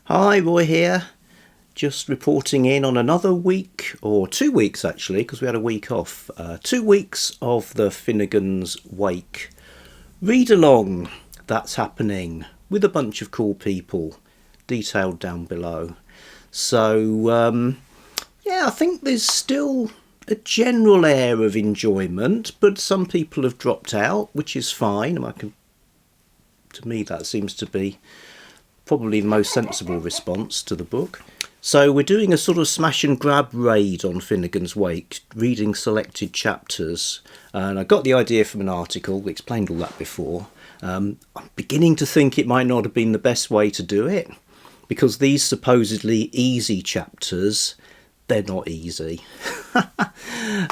Hi, Roy here. Just reporting in on another week, or 2 weeks actually, because we had a week off. 2 weeks of the Finnegans Wake read along that's happening with a bunch of cool people, detailed down below. So, yeah, I think there's still a general air of enjoyment, but some people have dropped out, which is fine. To me, that seems to be probably the most sensible response to the book. So we're doing a sort of smash and grab raid on Finnegans Wake, reading selected chapters. And I got the idea from an article, we explained all that before. I'm beginning to think it might not have been the best way to do it, because these supposedly easy chapters, they're not easy.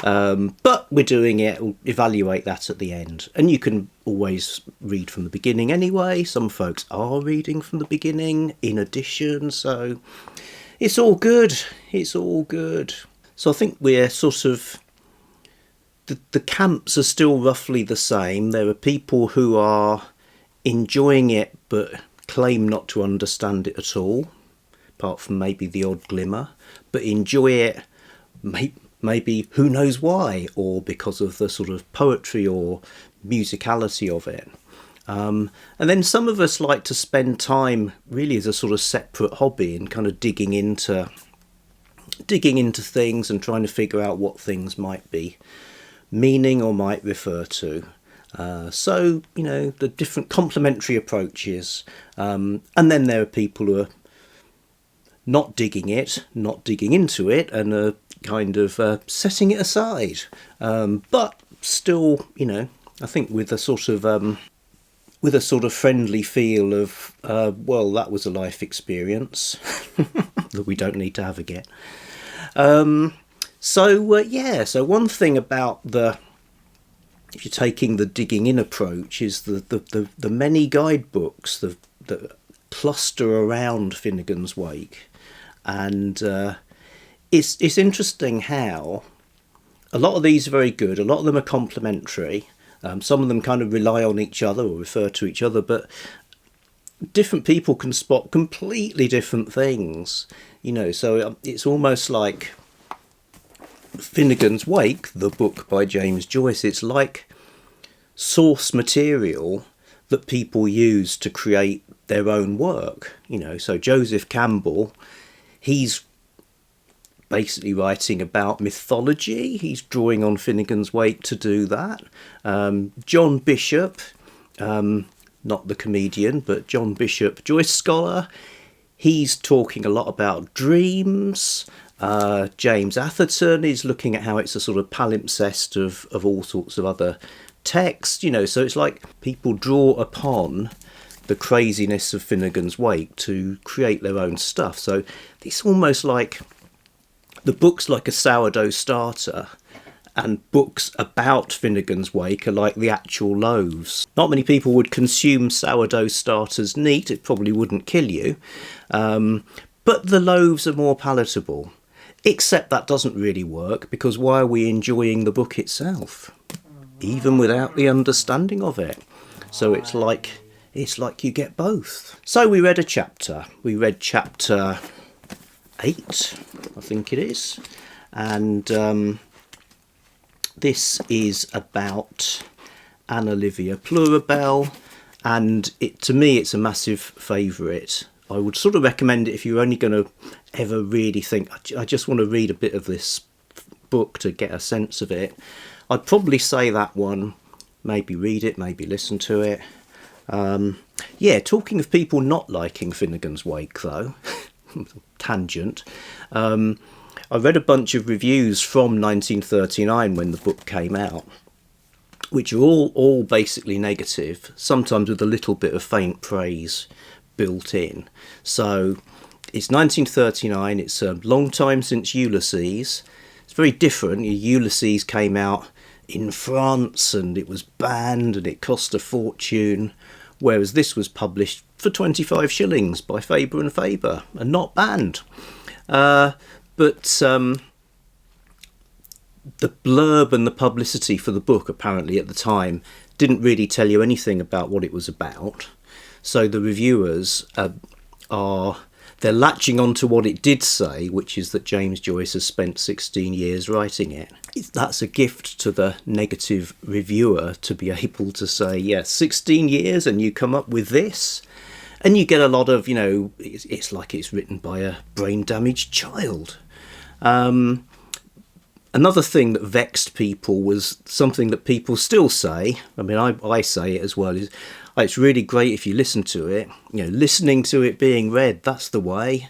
But we're doing it. We'll evaluate that at the end. And you can always read from the beginning anyway. Some folks are reading from the beginning in addition. So it's all good. It's all good. So I think we're sort of... The camps are still roughly the same. There are people who are enjoying it but claim not to understand it at all, apart from maybe the odd glimmer, but enjoy it maybe who knows why, or because of the sort of poetry or musicality of it. And then some of us like to spend time really as a sort of separate hobby and kind of digging into things and trying to figure out what things might be meaning or might refer to. So, you know, the different complementary approaches. And then there are people who are not digging into it, and are kind of setting it aside. But still, you know, I think with a sort of friendly feel of, well, that was a life experience that we don't need to have again. So one thing about if you're taking the digging in approach, is the many guidebooks that cluster around Finnegans Wake. And it's interesting how a lot of these are very good. A lot of them are complementary. Some of them kind of rely on each other or refer to each other, but different people can spot completely different things. You know, so it's almost like Finnegans Wake, the book by James Joyce, it's like source material that people use to create their own work. You know, so Joseph Campbell, he's basically writing about mythology. He's drawing on Finnegans Wake to do that. John Bishop, not the comedian, but John Bishop, Joyce scholar, he's talking a lot about dreams. James Atherton is looking at how it's a sort of palimpsest of all sorts of other texts. You know, so it's like people draw upon the craziness of Finnegans Wake to create their own stuff. So it's almost like the book's like a sourdough starter, and books about Finnegans Wake are like the actual loaves. Not many people would consume sourdough starters neat. It probably wouldn't kill you. But the loaves are more palatable. Except that doesn't really work, because why are we enjoying the book itself, even without the understanding of it? So it's like you get both. So we read a chapter. We read chapter 8, I think it is. And this is about Anne Olivia Plurabelle. And to me, it's a massive favourite. I would sort of recommend it if you're only going to ever really think, I just want to read a bit of this book to get a sense of it. I'd probably say that one. Maybe read it, maybe listen to it. Yeah, talking of people not liking Finnegans Wake, though, tangent, I read a bunch of reviews from 1939 when the book came out, which are all basically negative, sometimes with a little bit of faint praise built in. So it's 1939, it's a long time since Ulysses. It's very different. Ulysses came out in France and it was banned and it cost a fortune, whereas this was published for 25 shillings by Faber and Faber and not banned. But the blurb and the publicity for the book apparently at the time didn't really tell you anything about what it was about. So the reviewers they're latching on to what it did say, which is that James Joyce has spent 16 years writing it. That's a gift to the negative reviewer to be able to say, yeah, 16 years and you come up with this. And you get a lot of, it's like it's written by a brain-damaged child. Another thing that vexed people was something that people still say. I mean, I say it as well. Is it's really great if you listen to it. Listening to it being read, that's the way.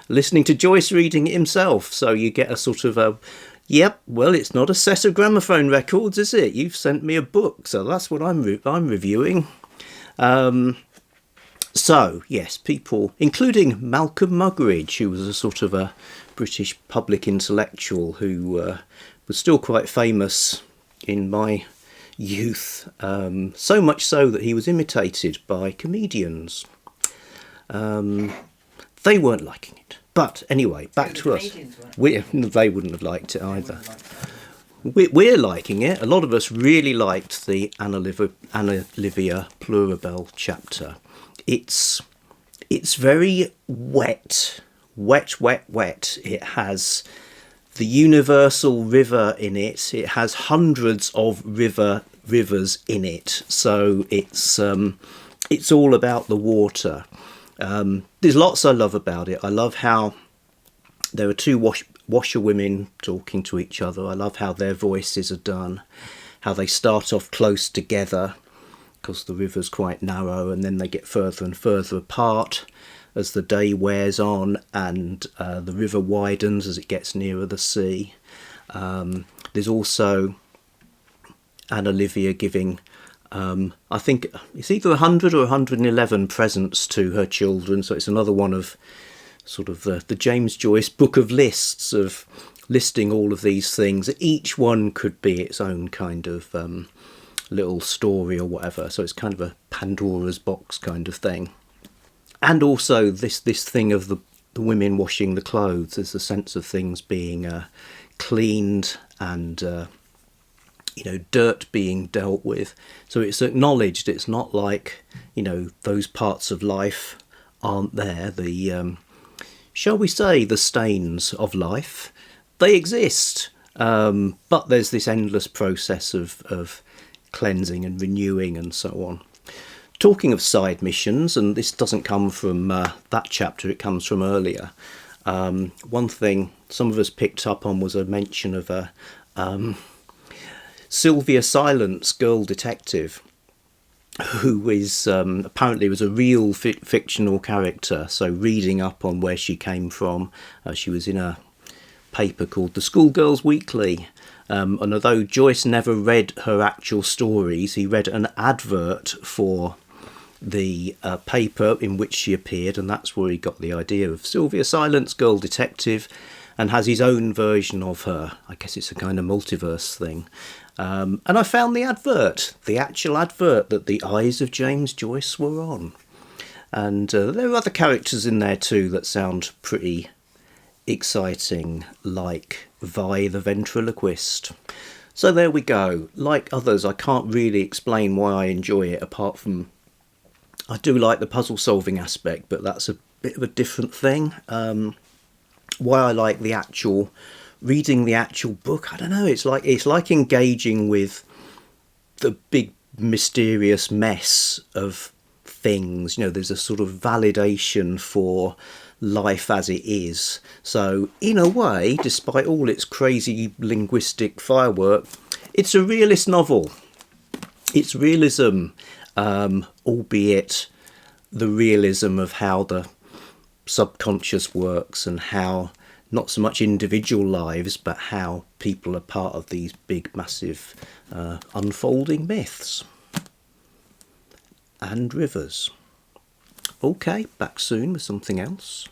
Listening to Joyce reading it himself. So you get a sort of yep, well, it's not a set of gramophone records, is it? You've sent me a book, so that's what I'm reviewing. So, yes, people, including Malcolm Muggeridge, who was a sort of a British public intellectual who was still quite famous in my youth, so much so that he was imitated by comedians. They weren't liking it. But anyway, back to us. They wouldn't have liked it either. We're liking it. A lot of us really liked the Anna Livia Plurabelle chapter. It's very wet. It has the universal river in it. It has hundreds of rivers in it. So it's all about the water. There's lots I love about it. I love how there are two washerwomen talking to each other. I love how their voices are done, how they start off close together because the river's quite narrow, and then they get further and further apart as the day wears on, and the river widens as it gets nearer the sea. There's also Anna Livia giving, I think it's either 100 or 111 presents to her children, so it's another one of sort of the James Joyce book of lists, of listing all of these things. Each one could be its own kind of little story or whatever, so it's kind of a Pandora's box kind of thing. And also this thing of the women washing the clothes. There's a sense of things being cleaned and dirt being dealt with. So it's acknowledged. It's not like those parts of life aren't there. The shall we say the stains of life, they exist, but there's this endless process of cleansing and renewing and so on. Talking of side missions, and this doesn't come from that chapter, it comes from earlier. One thing some of us picked up on was a mention of a Sylvia Silence, girl detective, who is apparently was a real fictional character. So reading up on where she came from, she was in a paper called The Schoolgirls Weekly. And although Joyce never read her actual stories, he read an advert for the paper in which she appeared, and that's where he got the idea of Sylvia Silence, girl detective, and has his own version of her. I guess it's a kind of multiverse thing. And I found the actual advert that the eyes of James Joyce were on. And there are other characters in there too that sound pretty exciting, like Vi the ventriloquist. So there we go. Like others, I can't really explain why I enjoy it, apart from I do like the puzzle solving aspect, but that's a bit of a different thing. Why I like reading the actual book, I don't know. It's like engaging with the big mysterious mess of things. There's a sort of validation for life as it is. So in a way, despite all its crazy linguistic firework, it's a realist novel. It's realism, albeit the realism of how the subconscious works and how not so much individual lives, but how people are part of these big, massive, unfolding myths. And rivers. Okay, back soon with something else.